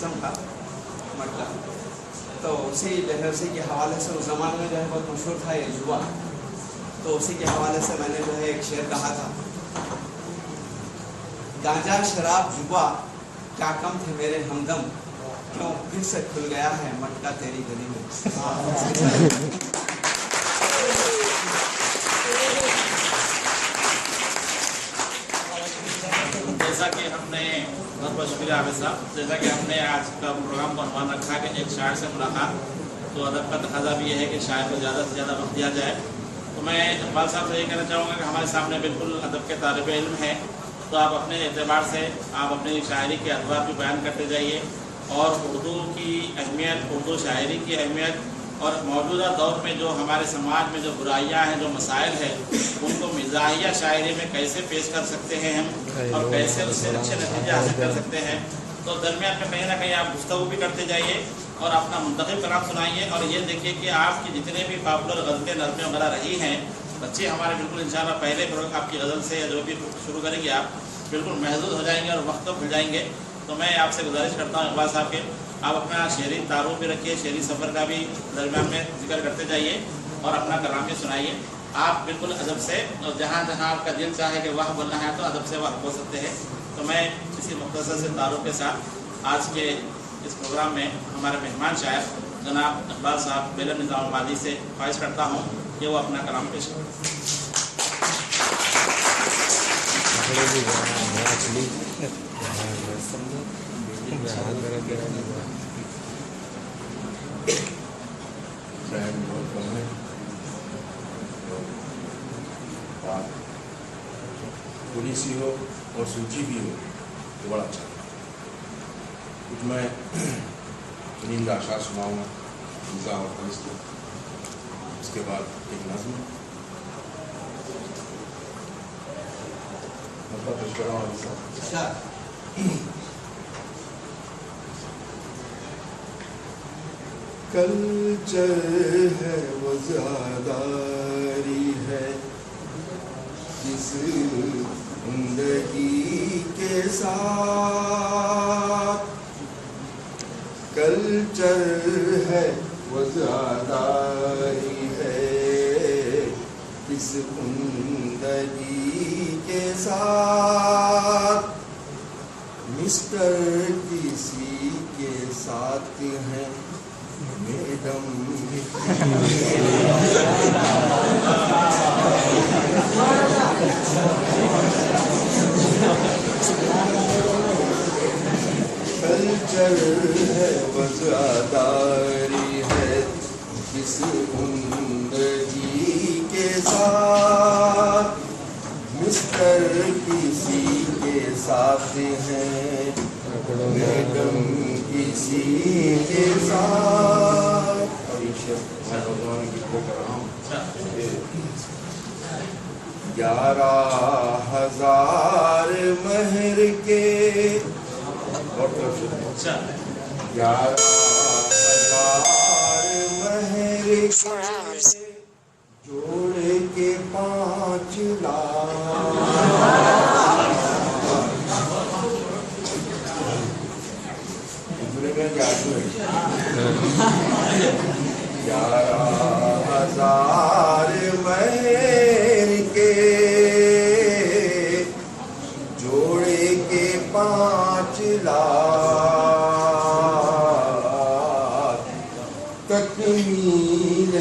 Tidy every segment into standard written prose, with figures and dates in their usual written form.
किस्म का मटका। तो उसी के हवाले से उस ज़माने में जो है बहुत मशहूर था ये जुआ। तो उसी के हवाले से मैंने जो है एक शेर कहा था, गांजा शराब जुआ क्या कम थे मेरे हमदम, क्यों फिर से खुल गया है मटका तेरी गली में। जैसा कि हमने, बहुत बहुत शुक्रिया आबिद साहब, जैसा कि हमने आज का प्रोग्राम का अनुमान रखा कि एक शायर से मुलाकात, तो अदब का तकाजा भी ये है कि शायर को ज़्यादा से ज़्यादा वक्त दिया जाए। तो मैं इकबाल साहब से ये कहना चाहूँगा कि हमारे सामने बिल्कुल अदब के तालिब इल्म हैं, तो आप अपने एतबार से आप अपनी शायरी के अदबार भी बयान करते जाइए और उर्दू की अहमियत, उर्दू शायरी की अहमियत और मौजूदा दौर में जो हमारे समाज में जो बुराइयां हैं, जो मसाइल हैं, उनको मिजाहिया शायरी में कैसे पेश कर सकते हैं हम और कैसे उससे अच्छे नतीजे हासिल कर सकते हैं। तो दरमियान में कहीं ना कहीं आप गुफ्तगू भी करते जाइए और अपना मुंतखब कलाम सुनाइए। और ये देखिए कि आपकी जितने भी पॉपुलर गज़लें नज़में वगैरह रही हैं, बच्चे हमारे बिल्कुल इंशाल्लाह पहले आपकी गज़ल से या जो भी शुरू करेंगे आप बिल्कुल महसूस हो जाएंगे और वक्त खुल जाएंगे। तो मैं आपसे गुजारिश करता हूँ इकबाल साहब के, आप अपना शेरी तारुफ भी रखिए, शेरी सफ़र का भी दरमियान में जिक्र करते जाइए और अपना कलाम भी सुनाइए। आप बिल्कुल अदब से, और जहाँ जहाँ आपका दिल चाहे कि वाह बोलना है तो अदब से वाह बोल सकते हैं। तो मैं इसी मुख्तसर से तारुफ के साथ आज के इस प्रोग्राम में हमारे मेहमान शायर जनाब इकबाल साहब बेलम निज़ामाबादी से ख्वाहिश करता हूँ कि वो अपना कलाम पेश करें। थोड़ी सी हो और सूची भी हो तो बड़ा अच्छा। कुछ मैं नींद आशा सुनाऊंगा निज़ा और फरिश्ते, उसके बाद एक नज़्म मतलब पेश कर रहा हूँ। कल्चर है वो ज़्यादारी है जिस जिंदगी के साथ, कल्चर है वो ज़्यादारी है किस जिंदगी के साथ, मिस्टर किसी के साथ हैं मैडम कल्चर है वज़ादारी है किस जिंदगी के साथ, मिस्टर किसी के साथ हैं मैडम किसी के साथ। और ये मैं नौजवान गीत कर रहा हूँ। 11,000 महर के 11,000 महर के जोड़ के 5 लाख, ग्यारह 11,000 महर के जोड़े के 5 लाख, तकमील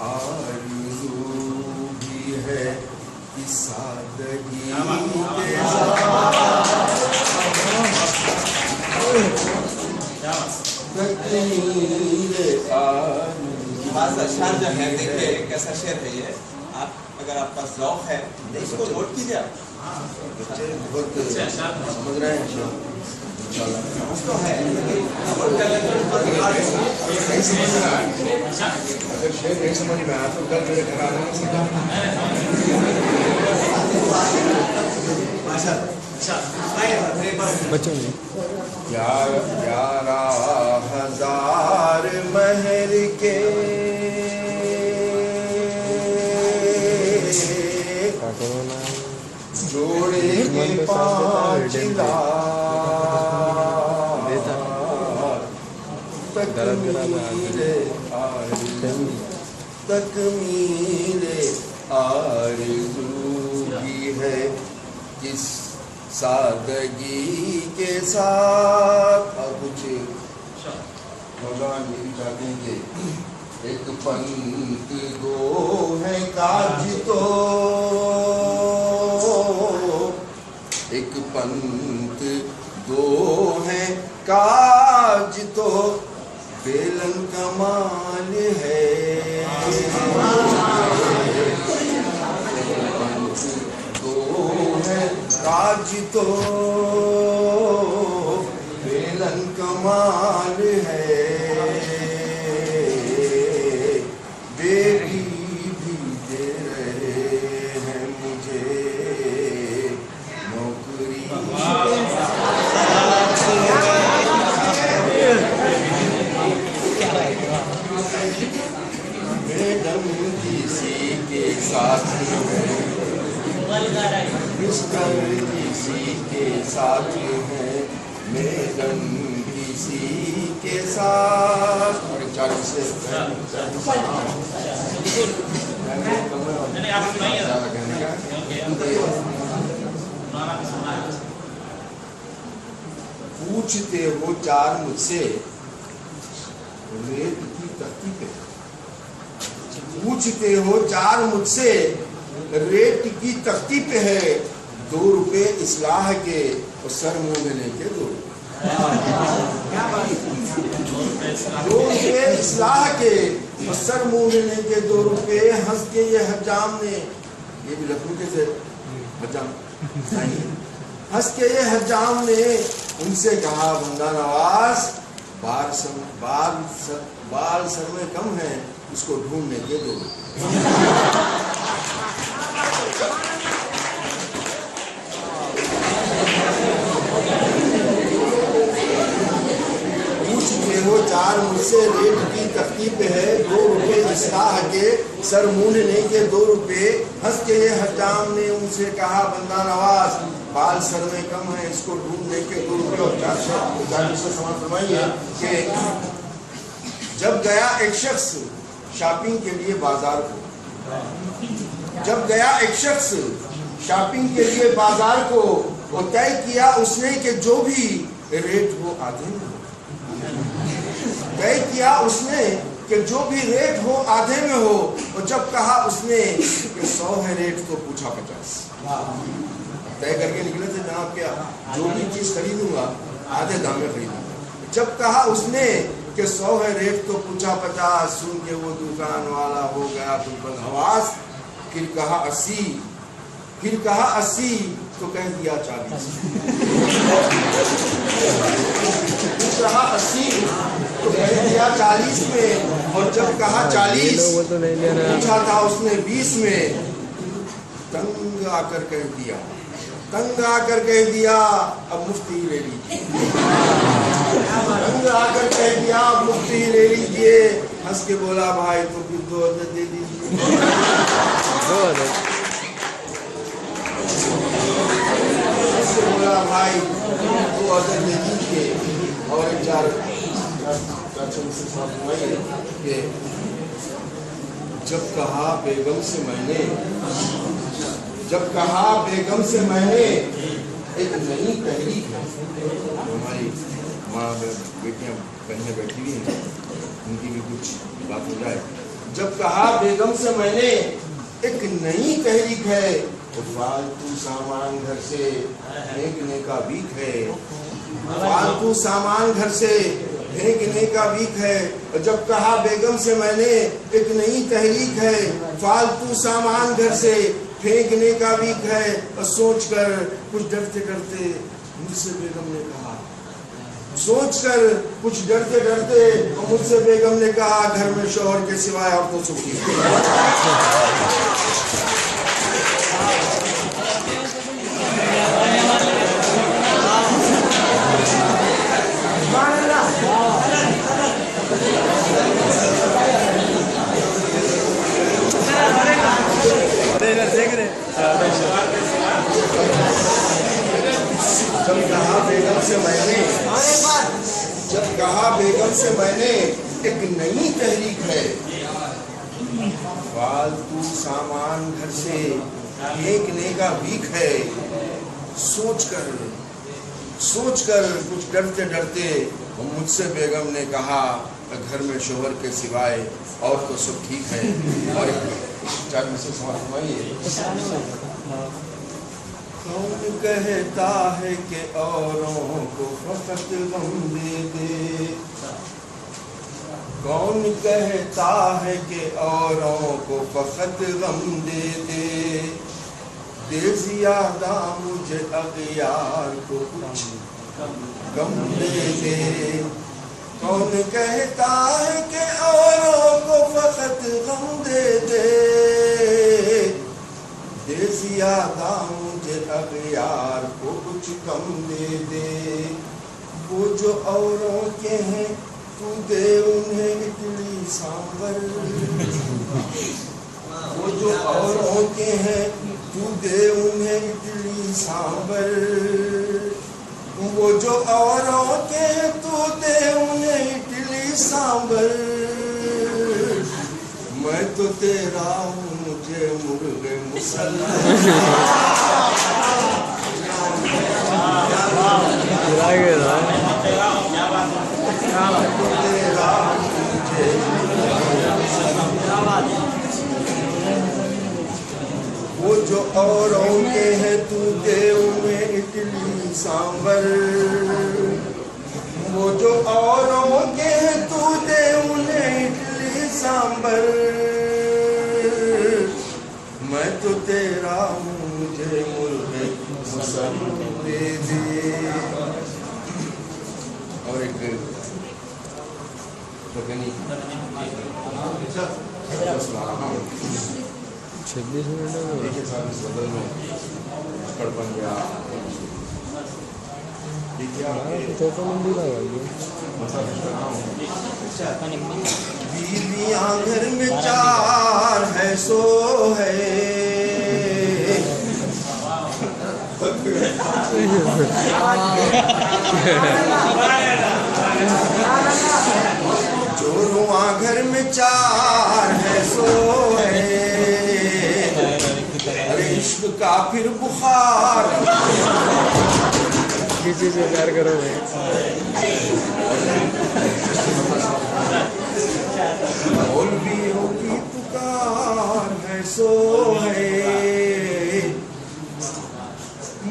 आरज़ू भी है कि सादगी के अशार जो है, देखिए कैसा शेर है ये। आप अगर आपका ज़ौक़ है तो इसको नोट कीजिए। आप बच्चे बहुत समझ रहे हैं उसको है नोट कर लेते हैं। नहीं समझ रहा है, अगर शेर नहीं समझ में आया तो कल मेरे घर आने में सीधा बच्चों 11,000 महर के जोड़े के 5 लाख, तकमीले आरज़ू भी है किस सादगी के साथ। और कुछ भगवान ये भी चाहते हैं कि एक पंथ दो है काज तो, एक पंथ दो है काज तो बेलन कमाल है। दो है काज तो बेलन कमाल है। बेटी भी दे रहे हैं मुझे नौकरी। मैडम किसी के साथ है, मिस्टर किसी के साथ है, मैडम किसी के साथ। पूछते हो चार मुझसे रेत की तख्ती पे, पूछते हो चार मुझसे रेत की तख्ती पे है। 2 रुपए इस्लाह के और सर मुंह में लेके 2 रुपए इस्लाह के और सर मुंह में लेके 2 रुपए। हंस के ये हजाम ने, ये भी लखनऊ के थे हजाम, हंस के ये हजाम ने उनसे कहा बंदा नवाज बाल सर में कम है, उसको ढूंढने के 2 रुपए। पूछते हो चार मुझसे रेत की तख्ती पे है, 2 रुपए इस्लाह के सर मुंह ने के 2 रुपए। हंस के ये हजाम ने उनसे कहा बंदा नवाज बाल सर में कम है, इसको ढूंढने के 2 रुपए। और 4 से सवाल फरमाइए कि जब गया एक शख्स शॉपिंग के लिए बाजार को, जब गया एक शख्स शॉपिंग के लिए बाजार को, वो तय किया उसने कि जो भी रेट हो आधे में हो, तय किया उसने कि जो भी रेट हो आधे में हो। और जब कहा उसने कि 100 है रेट तो पूछा 50। तय करके निकले थे जनाब क्या जो भी चीज खरीदूंगा आधे दाम में खरीदूंगा। जब कहा उसने कि 100 है रेट तो पूछा 50। सुन के वो दुकान वाला हो गया बिल्कुल हवास। फिर कहा 80, फिर कहा 80 तो कह दिया 40। फिर कहा 80 तो कह दिया 40 में। और जब कहा 40 पूछा था उसने 20 में। तंग आकर कह दिया, तंग आकर कह दिया अब मुफ्ती ले लीजिए, तंग आकर कह दिया अब मुफ्ती ले लीजिए। हंस के बोला भाई तो फिर 2 अदद दे दीजिए। हंस के बोला भाई 2 अदद दे दीजिए। और 4 जब कहा बेगम से मैंने, जब कहा बेगम से मैंने एक नई तहरीक है। हमारी माँ बेटियां बहनें बैठी हुई हैं, उनकी भी कुछ बात हो जाए। जब कहा बेगम से मैंने एक नई तहरीक है, तो फालतू सामान घर से फेंकने का वीक है, फालतू सामान घर से फेंकने का वीक है। और जब कहा बेगम से मैंने एक नई तहरीक है, फालतू सामान घर से फेंकने का वीक है। और सोचकर कुछ डरते डरते मुझसे बेगम ने कहा, सोचकर कुछ डरते डरते मुझसे बेगम ने कहा घर में शौहर के सिवाय और तो सुखी। जब कहा बेगम से मैंने, जब कहा बेगम से मैंने एक नई तहरीक है, फालतू सामान घर से फेंकने का भीख है। सोचकर कुछ डरते डरते मुझसे बेगम ने कहा, घर में शोहर के सिवाय और तो सब ठीक है। और चार में से कौन कहता है कि औरों को फकत गम दे दे, कौन कहता है कि औरों को फकत गम दे दे, दे ज़ियादा मुझे अग़यार को कुछ गम दे दे। कौन कहता है कि औरों को फकत गम दे दे, दे ज़ियादा मुझे अग़यार को कुछ कम दे दे। वो जो औरों के हैं तू दे उन्हें इडली सांभर, वो जो औरों के हैं तू दे उन्हें इडली सांभर, वो जो औरों के तू दे उन्हें इडली सांभर। मैं तो तेरा हूँ मुझे मुर्गे मुसल्लम, वो जो औरों के हैं तू दे उन्हें इडली सांभर, वो जो औरों के हैं तू दे उन्हें इडली सांभर। मैं तो तेरा हूँ मुझे मुर्गे मुसल्लम दे दे। और एक छब्बीस मिनट के साथ इस बदल में अकड़ बन गया। बीवियां घर में चार है सो है, जोरुआ घर में चार है सो है, अरे इश्क का फिर बुखार। किसी से प्यार करो भाई। मौलवियों की पुकार है सो है,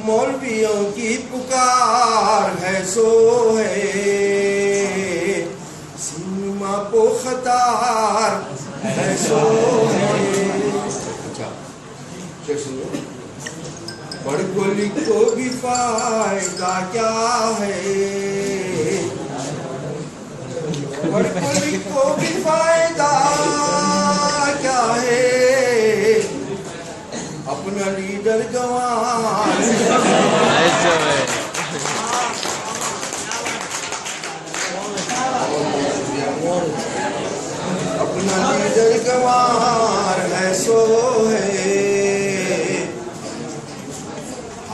मौलवियों की पुकार है सो है, सिनेमा को खतार है सो है। बड़ गोली को भी फायदा क्या है, बड़ गोली को भी फायदा क्या है, अपना लीडर गंवार। अपना लीडर गंवार है सो है,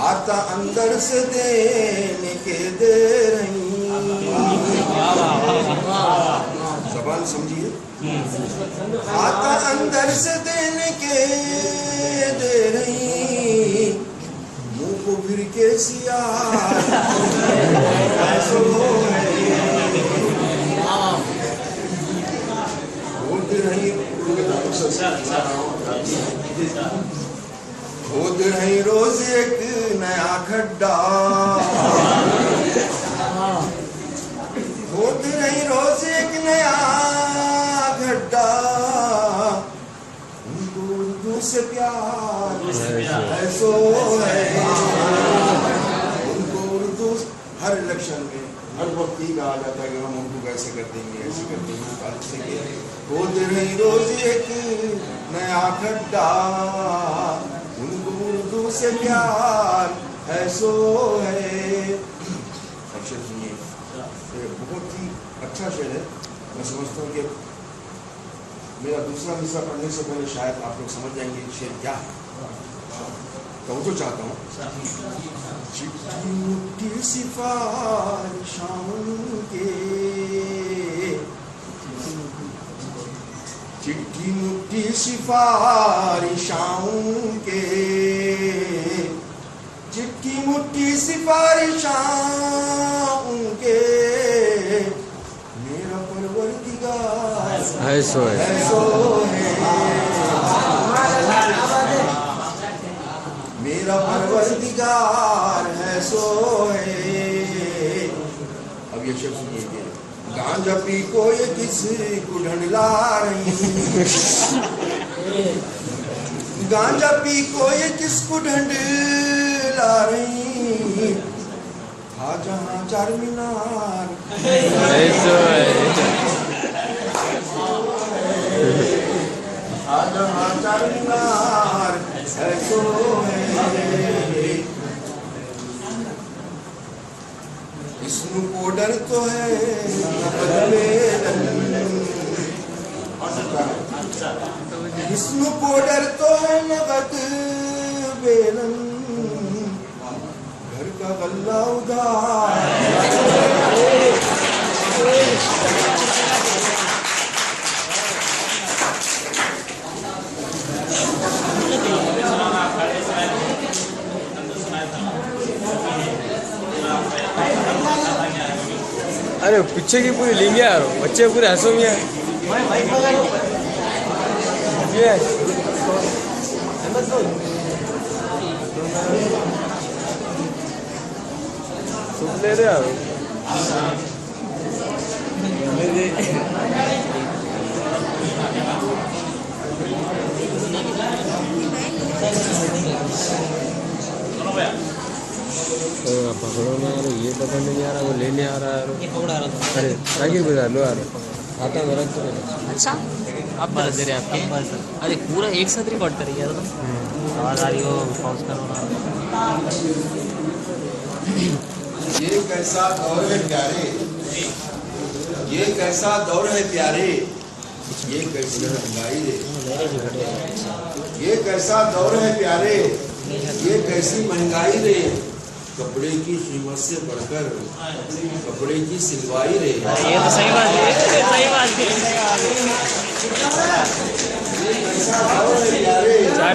आता अंदर से देने के दे रही। जबान समझिए, आता अंदर से देने के दे रही, मुंह को फिर के सियार ऐसो है। खोद रही रोज एक नया खड्डा, खोद रही रोज एक नया खड्डा, उनको उर्दू से प्यार ऐसो है। उनको उर्दू हर इलेक्शन में हर वक्त ही कहा जाता है कि हम उनको कैसे कर देंगे, ऐसे कर देंगे। खोद रही रोज एक नया खड्डा, उनको उर्दू से प्यार है सो है। अक्षर सुनिए, बहुत ही अच्छा शेर है। मैं समझता हूँ कि मेरा दूसरा हिस्सा पढ़ने से पहले शायद आप लोग समझ जाएंगे शेर क्या है। कहूँ तो चाहता हूँ। चिट्ठी मुट्ठी सिफारिशों के, चिट्ठी मुट्ठी सिफारिशों के, चिट्ठी मुट्ठी सिफारिशों के, मेरा परवरदिगार ऐसो है। ऐसो है, मेरा परवरदिगार है सो है। अब ये शब्द सुनिए कि गांजा पी को ये किसी को ढंढला रही, गांजा पी को ये किसको ढंढला रही, था जहाँ चार मीनार ऐसो है। था जहाँ चार मीनार ऐसो है। इसनु को डर तो है इसनु को डर तो है नगद बेलन, घर का गल्ला उधार अरे पीछे की पूरी लिंग यार, बच्चे पूरे हंसो में ले रहे यार। पकड़ो ना यार, ये पकड़ने नहीं आ रहा, वो लेने आ रहा है। ये पकड़ा रहा था। अरे साइकिल पे लो यार, आता है मेरा तो। अच्छा आप बस दे रहे हैं आपके। अरे पूरा एक साथ रिकॉर्ड कर रही है तुम। आवाज़ आ रही हो, पॉज करो ना। ये कैसा दौर है प्यारे, ये कैसा दौर है प्यारे, ये कैसी महंगाई रे, ये कैसा दौर है प्यारे, ये कैसी महंगाई रे, कपड़े की कीमत से बढ़कर कपड़े की सिलवाई रे। ये तो सही बात है, सही बात है।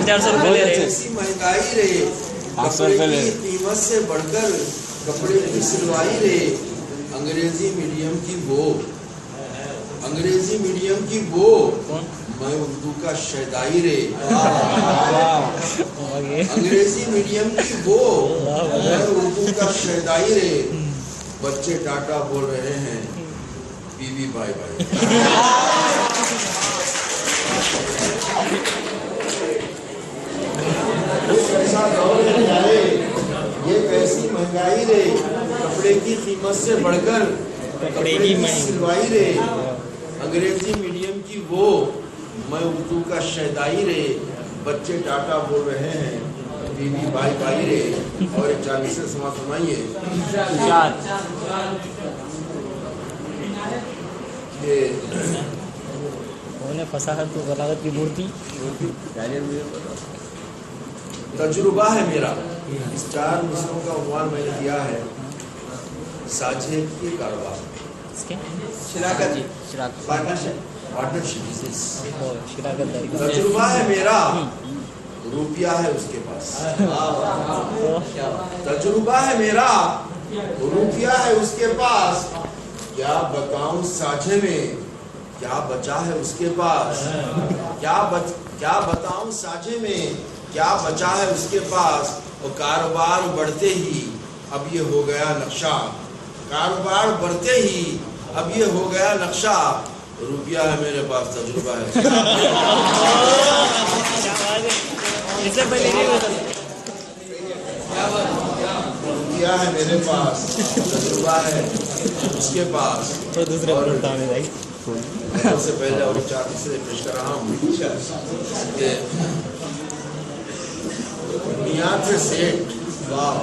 400 रुपये ले रहे हैं। कैसी महंगाई रे, कपड़े की कीमत से बढ़कर कपड़े की सिलवाई रे, अंग्रेजी मीडियम की वो, अंग्रेजी मीडियम की वो, मैं उर्दू का शैदाई रे, अंग्रेजी मीडियम की वो, मैं उर्दू का शैदाई रे, बच्चे टाटा बोल रहे हैं, बीबी बाय बाय। ये कैसी महंगाई रे, कपड़े की कीमत से बढ़कर कपड़े की सिलवाई रे, अंग्रेजी मीडियम की वो, मैं उर्दू का शैदाई रे, बच्चे टाटा बोल रहे हैं, बीबी बाई बाई रे। और एक 40 से समाज सुनाइए। उन्हें फसाहत तो बलागत की मूर्ति। तजुर्बा है मेरा, इस 4 मिसरों का उन्वान मैंने दिया है, साझे की कारोबार, शिराकत जी, पार्टनरशिप, शिराकत। तजुर्बा है मेरा, रुपया है उसके पास, तजुर्बा है मेरा, रुपया है उसके पास, क्या बताऊं साझे में क्या बचा है उसके पास, क्या बताऊं साझे में क्या बचा है उसके पास। और कारोबार बढ़ते ही अब ये हो गया नक्शा, कारोबार बढ़ते ही अब ये हो गया नक्शा, रुपया है मेरे पास, तजुर्बा है। रुपया है मेरे पास, तजुर्बा है उसके पास। तो दूसरे सबसे पहले और 4 से पेश कर रहा हूँ मियाँ थे सेठ, वाह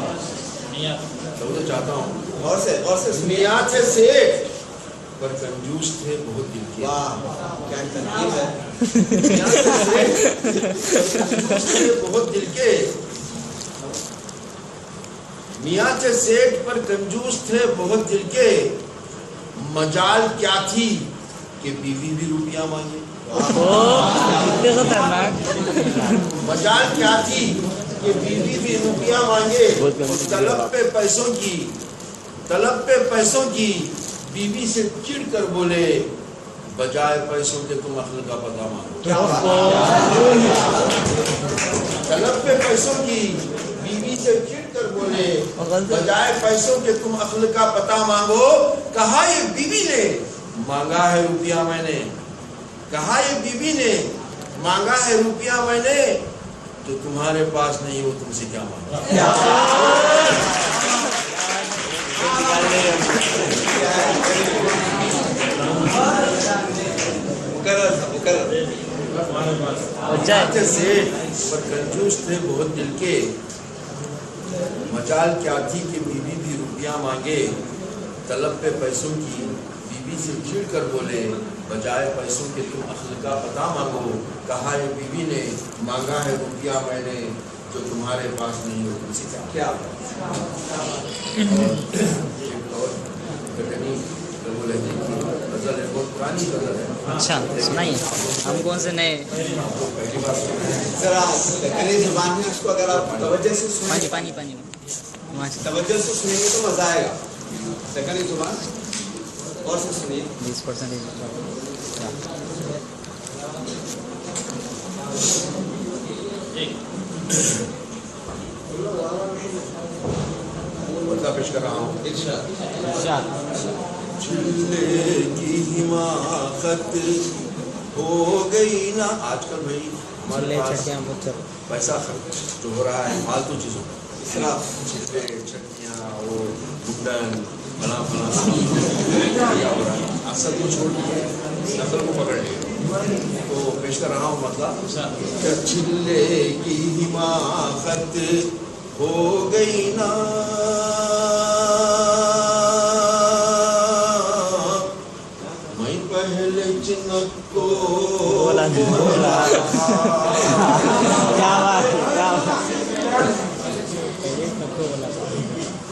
तो चाहता हूँ और से मियाँ थे सेठ पर कंजूस थे बहुत दिल के। वाह क्या तनकीद है। मियाँ थे सेठ कंजूस थे बहुत दिल के, मियाँ थे सेठ पर कंजूस थे बहुत दिल के, मजाल क्या थी कि बीवी भी रुपया मांगे। मजाल क्या थी कि बीवी भी रुपया मांगे। तलब पे पैसों की बीवी से चिढ़ कर बोले, बजाय पैसों के तुम अक्ल का पता मांगो। तलब पे पैसों की बीवी से चिढ़ कर बोले, बजाय पैसों के तुम अक्ल का पता मांगो। कहा ये बीवी ने मांगा है रुपया मैंने, कहा ये बीवी ने मांगा है रुपया मैंने, जो तुम्हारे पास नहीं हो तुमसे क्या मांगा। सेठ पर कंजूस थे बहुत दिल के, मजाल क्या थी कि बीवी भी रुपया मांगे। तलब पे पैसों की बीवी से चिढ़ कर बोले, बजाय पैसों के तुम अक्ल का पता मांगो। कहा ये बीवी ने मांगा है रुपया मैंने, जो तुम्हारे पास नहीं हो तुमसे क्या। अच्छा सुनाइए, हम कौन से नए। जरा दक्कनी जुबान है, उसको अगर आप तवज्जो से सुनेंगे, पानी तवज्जो से सुनेंगे तो मजा आएगा। दक्कनी जुबान और से सुनिए। 20% पेश कर रहा हूँ। चिल्ले की हिमाकत हो गई ना। आजकल भाई हमारे पास पैसा खर्च जो हो रहा है फालतू चीजों पर, चिल्ले चटनियाँ और गुंडन फला फला हो रहा है। असल को छोड़ के नकल को पकड़ लिया। तो पेश कर रहा हूँ मतलब, चिल्ले की हिमाकत हो गई ना, मैं पहले चिन्ह को बोला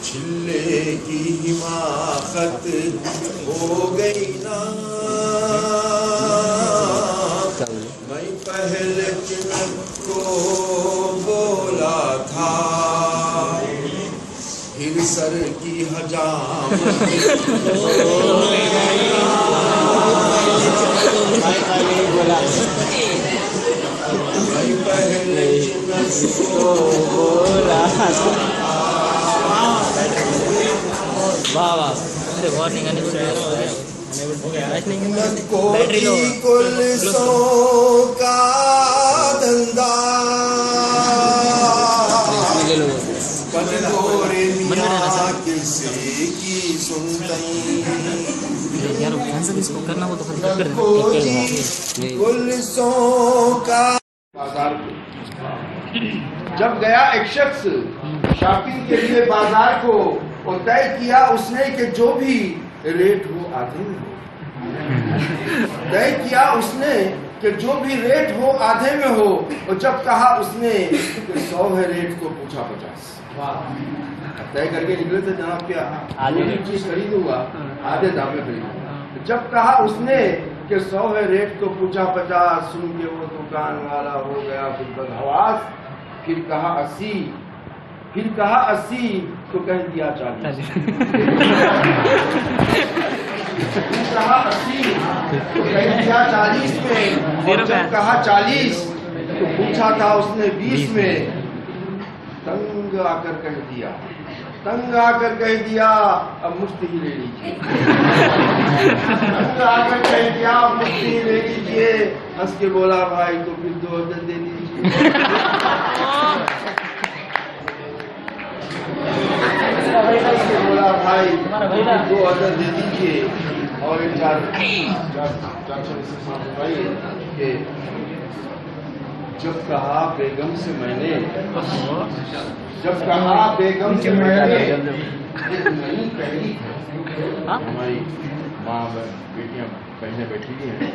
चिल्ले की हिमाकत हो गई ना, मैं पहले चिन्ह को बोला था, फिर सर की हजाम मैं पहले चिन्ह को बोला था। वाह वाह, बहुत निकालने कुल का धंधा किसी की सुनती यार, कैंसिल इसको करना हो तो खाली कर देना। पुलिसों का बाजार जब गया एक शख्स शॉपिंग के लिए बाजार को, और तय किया उसने कि जो भी रेट हो आधे में हो। तय किया उसने कि जो भी रेट हो आधे में हो। और जब कहा उसने कि 100 है रेट, तो पूछा 50। तय करके निकले थे जनाब क्या आधे चीज खरीदूंगा, आधे दाम में खरीदूंगा। जब कहा उसने कि 100 है रेट, तो पूछा 50। सुन के वो दुकान वाला हो गया कुछ बदहवास। फिर कहा 80, फिर कहा 80, तो कह दिया 40। कहा 80 तो कह दिया 40 में। और जब कहा 40 तो पूछा था उसने 20 में। तंग आकर कह दिया, तंग आकर कह दिया अब मुफ्त ही ले लीजिए। तंग आकर कह दिया अब मुफ्त ही ले लीजिए। हंस के बोला भाई तो फिर 2000 दे दीजिए। बोला भाई 2000 दे दीजिए। और एक जब कहा बेगम से मैंने, जब कहा बेगम से मैंने, नहीं पहली हमारी माँ बेटियां पहले बैठी हुई हैं,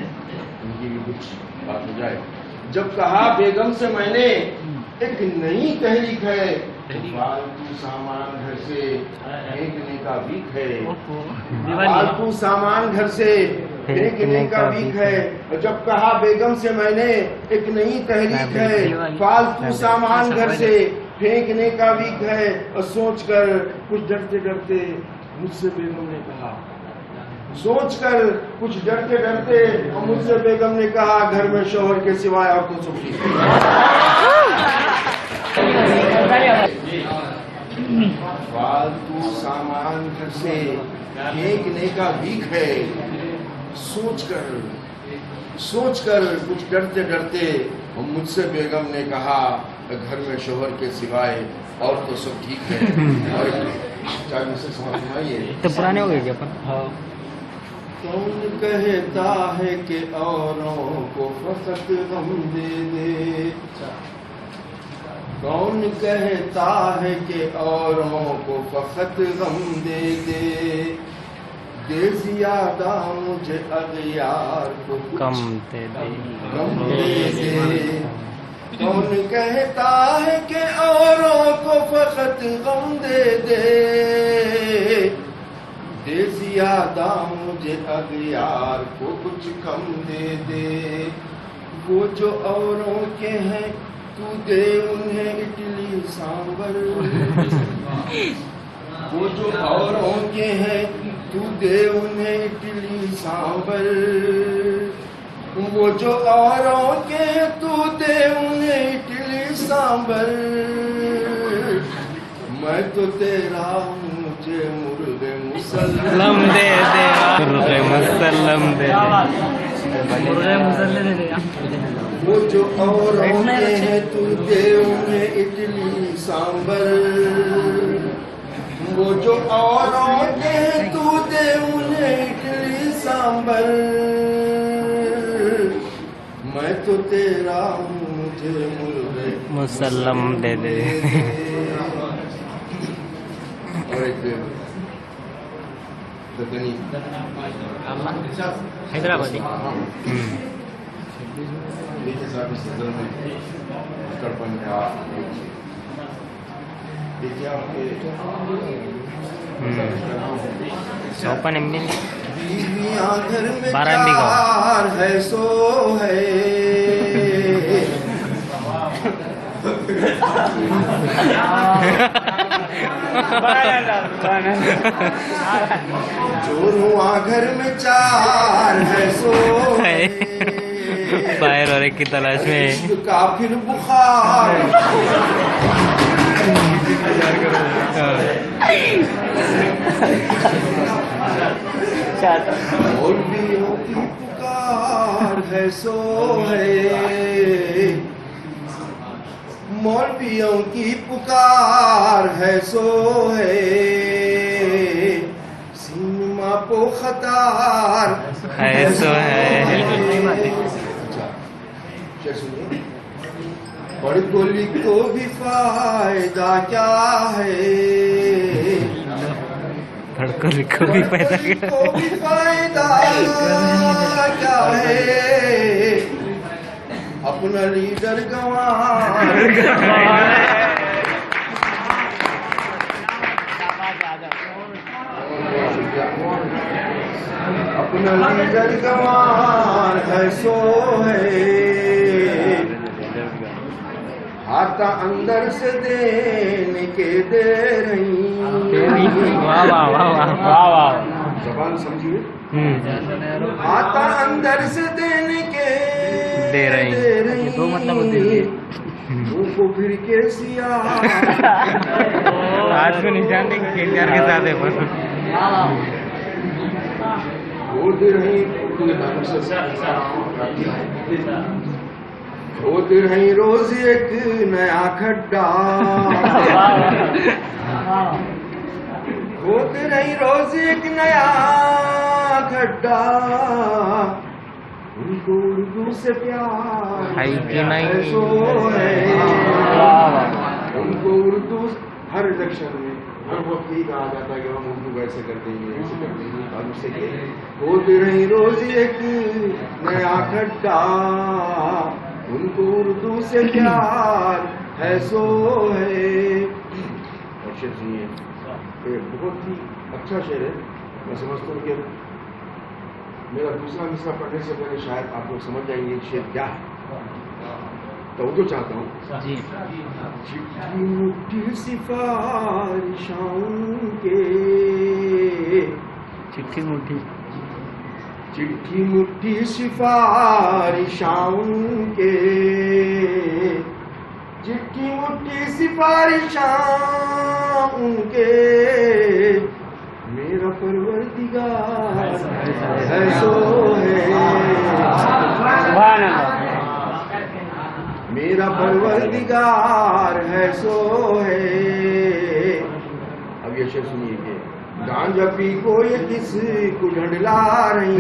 उनकी भी कुछ बात हो जाए। जब कहा बेगम से मैंने, एक नई तहरीक है फालतू सामान घर से फेंकने का बीक है, फालतू सामान घर से फेंकने का बीक है। जब कहा बेगम से मैंने एक नई तहरीक है, फालतू सामान घर से फेंकने का बीक है। और सोचकर कुछ डरते डरते मुझसे बेगम ने कहा, सोचकर कुछ डरते डरते और मुझसे बेगम ने कहा, घर में शौहर के सिवाय और कुछ नहीं। फालतू सामान घर से फेंकने का बीक है। सोचकर कुछ डरते डरते और मुझसे बेगम ने कहा, घर में शौहर के सिवाय और तो सब ठीक है। और क्या मुझसे समझ में आई है? तो पुराने हो गए क्या अपन? कौन कहता है कि औरों को फकत गम दे दे, कौन कहता है कि औरों को फकत गम दे दे, दे ज्यादा मुझे अगियार को कम दे दे, गम दे दे। कौन कहता है कि औरों को फकत गम दे दे, दे ज्यादा मुझे अगियार को कुछ कम दे दे। वो जो औरों के हैं तू दे उन्हें इडली सांबर, वो जो औरों के हैं तू दे उन्हें इडली सांबर, वो जो औरों के हैं तू दे उन्हें इडली सांबर। मैं तो तेरा हूँ, मुझे मुर्गे मुसल्लम दे दे, मुर्गे मुसल्लम दे दे, मुर्गे मुसल्लम दे दे। वो जो औरों के हैं तू दे उन्हें इडली सांबर, वो जो औरों के हैं तू दे उन्हें इडली सांबर। मैं तो तेरा हूँ, मुझे मुर्गे मुसल्लम दे दे। और एक हैदराबादी। नीचे साहब इस सदन में कड़पन का देखिए आपके 54 MB बीवियां घर में 12 MB का चार है सो है, जोरुआ घर में चार है सो है, फायर और एक की तलाश में का फिर बुखार। मौलवियों की पुकार है सो है, मौलवियों की पुकार है सो है, सिनेमा पो खतार है सो है। पढ़ को लिखो भी फायदा क्या है, पढ़ को लिखो भी फायदा क्या है, अपना लीडर गंवा, अपना लीडर गंवार है सो है, आता अंदर से देने के दे रही। वाह वाह वाह वाह वाह, जबान समझिए। आता अंदर से देने के दे रही, दो मतलब को फिर के सिया आज को निशान देंगे KTR के साथ है पर खोद रही रोज एक नया खड्डा, खोद रही रोज एक नया खड्डा, उनको उर्दू से प्यार है कि नहीं, उनको उर्दू हर इलेक्शन में हर वक्त ही कहा जाता है कि हम उर्दू वैसे कर देंगे ऐसे कर देंगे, और उससे खोद रही रोज एक नया खड्डा, उनको उर्दू से प्यार है सो है। शेर सुनिए। ये बहुत ही अच्छा शेर है। मैं समझता हूँ कि मेरा दूसरा मिसरा पढ़ने से पहले शायद आप लोग समझ जाएंगे शेर क्या है। तो वो तो चाहता हूँ जी। चिट्ठी मुट्ठी सिफारिशां के, चिट्ठी मुट्ठी चिट्ठी मुट्ठी सिफारिशां के, चिट्ठी मुट्ठी सिफारिशां के, मेरा परवरदिगार है सो है, मेरा परवरदिगार है सो है। अब ये शेर सुनिए कि गांजा पी को ये किस को झंडला रही